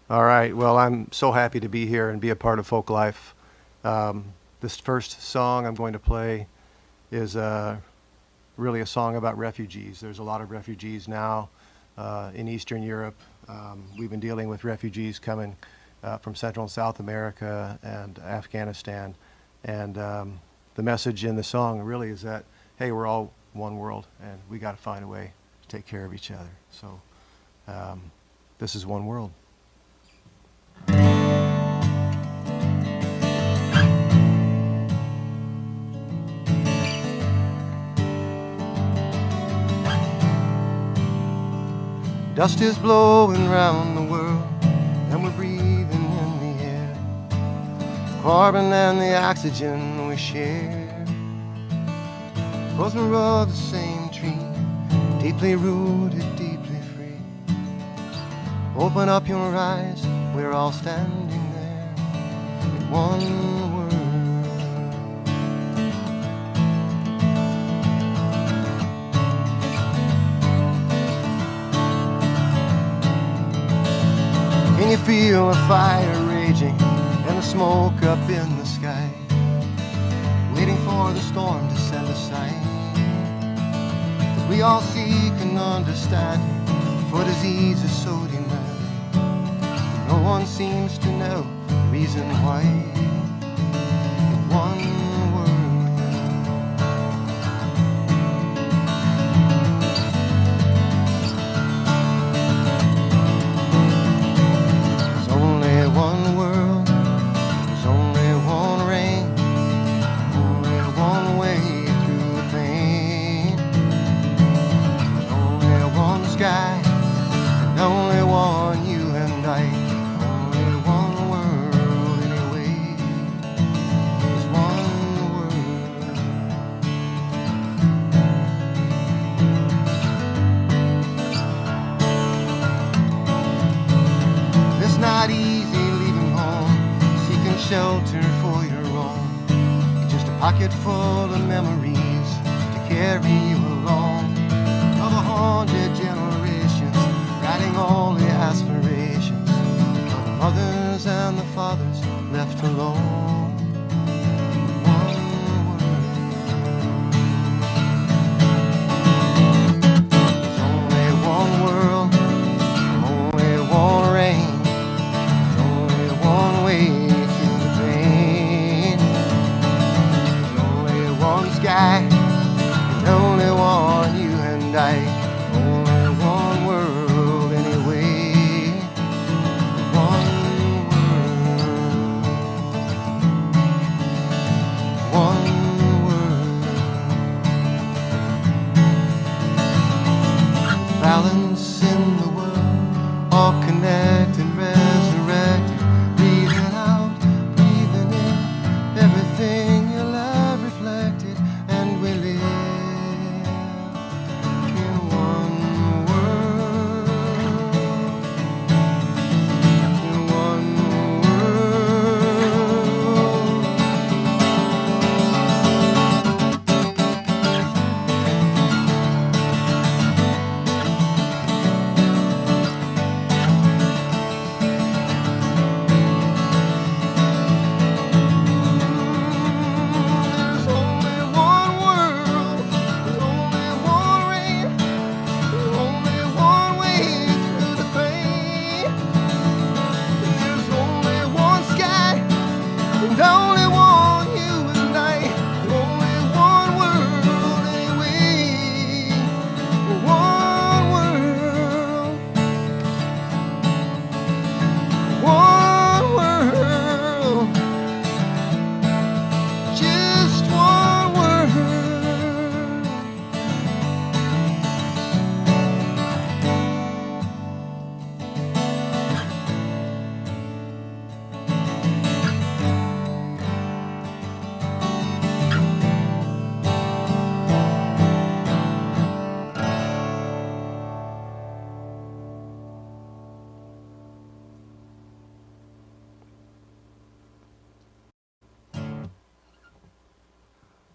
All right. Well, I'm so happy to be here and be a part of Folklife. This first song I'm going to play is really a song about refugees. There's a lot of refugees now in Eastern Europe. We've been dealing with refugees coming from Central and South America and Afghanistan. And the message in the song really is that, hey, we're all one world and we got to find a way to take care of each other. So this is one world. Dust is blowing round the world, and we're breathing in the air. The carbon and the oxygen we share. Both are of the same tree, deeply rooted, deeply free. Open up your eyes, we're all standing there in one world. Can you feel a fire raging and the smoke up in the sky, waiting for the storm to send a sign? 'Cause we all seek an understanding, for disease is so demanding. No one seems to know the reason why. In one shelter for your own. It's just a pocket full of memories to carry you along. Of 100 generations, writing all the aspirations of the mothers and the fathers left alone. Balance in the world, all connected, resurrected, breathing out, breathing in, everything your life reflected, and we live in one world, in one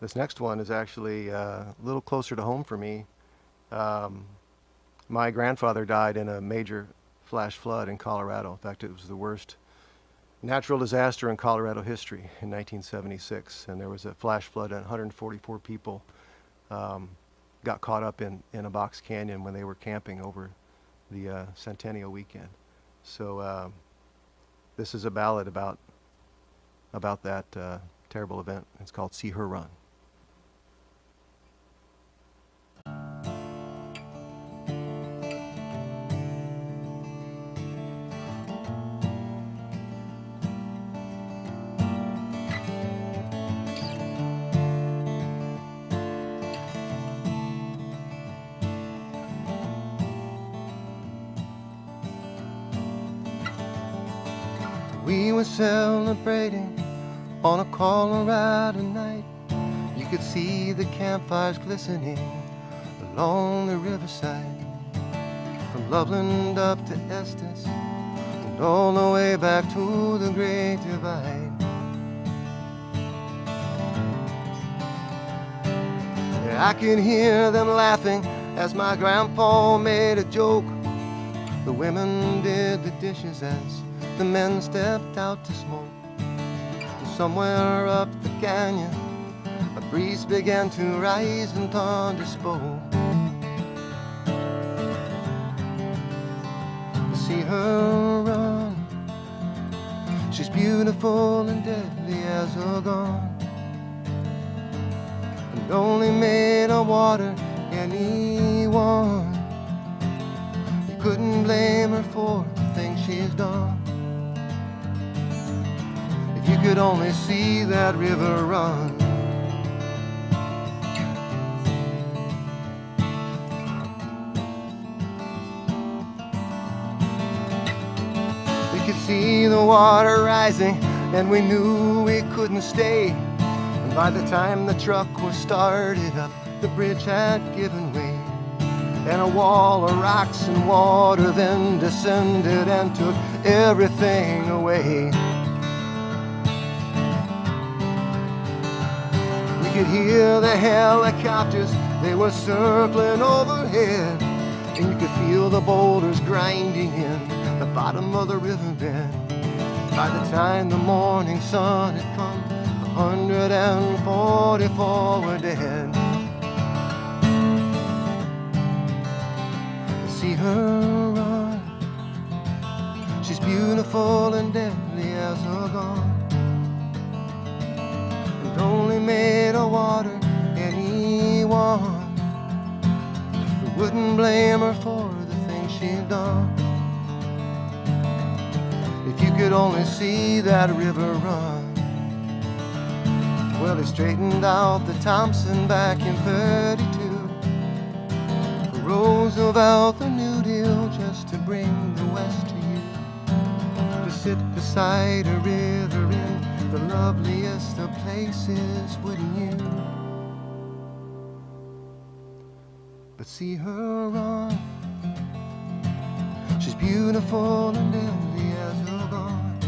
This next one is actually a little closer to home for me. Um, my grandfather died in a major flash flood in Colorado. In fact, it was the worst natural disaster in Colorado history in 1976, and there was a flash flood and 144 people got caught up in a box canyon when they were camping over the Centennial weekend. So this is a ballad about that terrible event. It's called See Her Run. We were celebrating on a Colorado night. You could see the campfires glistening along the riverside, from Loveland up to Estes and all the way back to the Great Divide. Yeah, I could hear them laughing as my grandpa made a joke. The women did the dishes as the men stepped out to smoke. And somewhere up the canyon, a breeze began to rise and thunder spoke. You see her run, she's beautiful and deadly as a gun, and only made of water anyone. You couldn't blame her for the things she's done. If you could only see that river run. We could see the water rising and we knew we couldn't stay. And by the time the truck was started up, the bridge had given way, and a wall of rocks and water then descended and took everything away. We could hear the helicopters, they were circling overhead, and you could feel the boulders grinding in the bottom of the riverbed. By the time the morning sun had come, 144 were dead. See her run, she's beautiful and deadly as a gun, and only made of water anyone who wouldn't blame her for the things she'd done. If you could only see that river run. Well, he straightened out the Thompson back in 32. Roosevelt, the New Deal, just to bring the West to you, to sit beside a river in the loveliest of places, wouldn't you? But see her run, she's beautiful and deadly as a gun,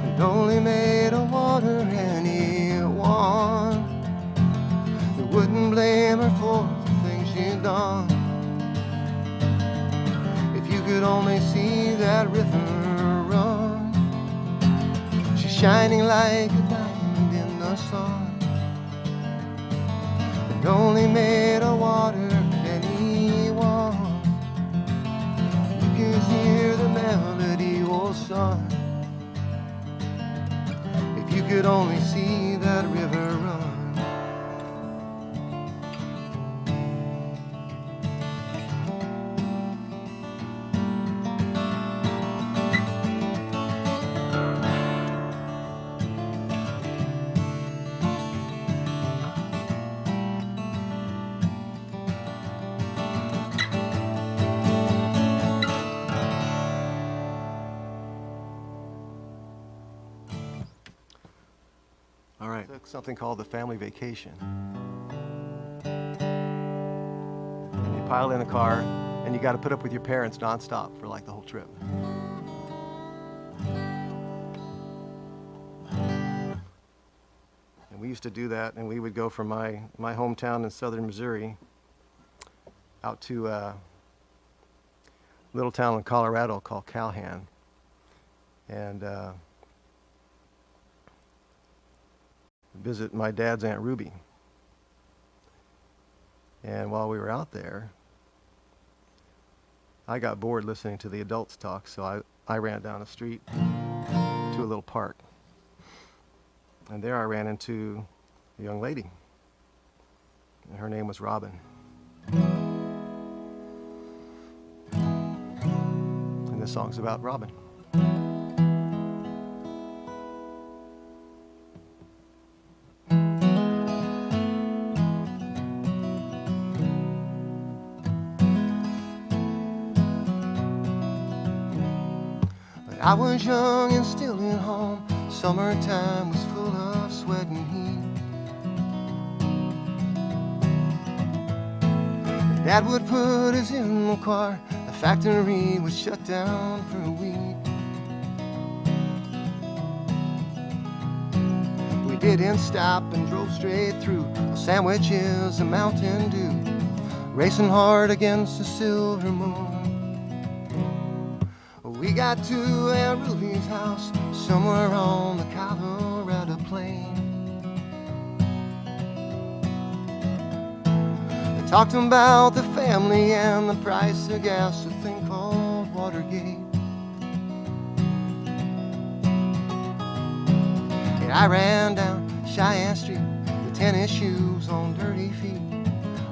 and only made of water anyone who wouldn't blame her for she'd done. If you could only see that river run, she's shining like a diamond in the sun, and only made of water anyone. You can hear the melody, oh son. If you could only see that river run. All right, something called the family vacation. And you pile in a car, and you got to put up with your parents nonstop for like the whole trip. And we used to do that, and we would go from my hometown in southern Missouri out to little town in Colorado called Calhan. And visit my dad's Aunt Ruby. And while we were out there, I got bored listening to the adults talk, so I ran down the street to a little park. And there I ran into a young lady. And her name was Robin. And this song's about Robin. I was young and still at home. Summertime was full of sweat and heat. Dad would put us in the car. The factory was shut down for a week. We didn't stop and drove straight through. Sandwiches and Mountain Dew, racing hard against the silver moon. We got to Aunt Ruby's house, somewhere on the Colorado plain. They talked about the family and the price of gas, a thing called Watergate. And I ran down Cheyenne Street with tennis shoes on dirty feet,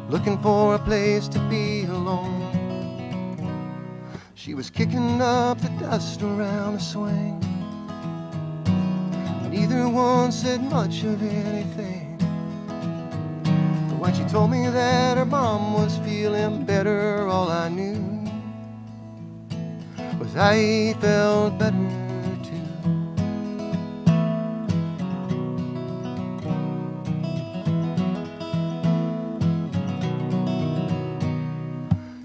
looking for a place to be alone. She was kicking up the dust around a swing. Neither one said much of anything. But when she told me that her mom was feeling better, all I knew was I felt better too.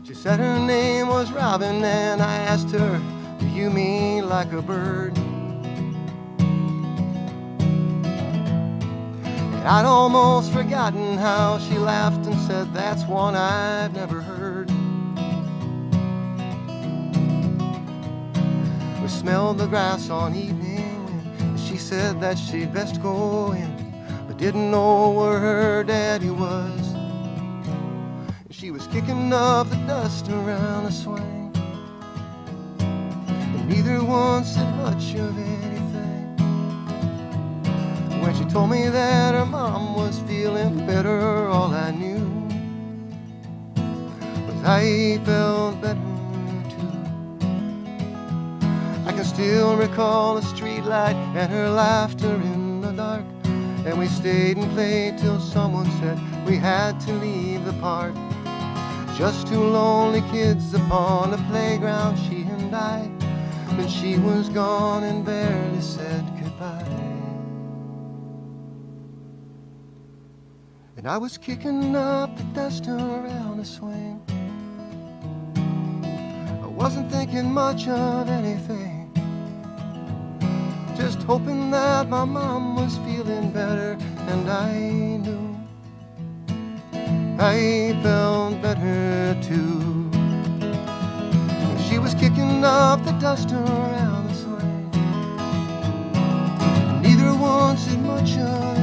She said her name was Robin, and I asked her, do you mean like a bird? And I'd almost forgotten how she laughed and said, that's one I've never heard. We smelled the grass on evening, and she said that she'd best go in, but didn't know where her daddy was. She was kicking up the dust around a swing, and neither one said much of anything. When she told me that her mom was feeling better, all I knew was I felt better too. I can still recall the street light and her laughter in the dark, and we stayed and played till someone said we had to leave the park. Just two lonely kids upon a playground, she and I. Then she was gone and barely said goodbye. And I was kicking up the dust around a swing. I wasn't thinking much of anything, just hoping that my mom was feeling better, and I knew I felt better too. She was kicking up the dust around the swing. Neither one said much of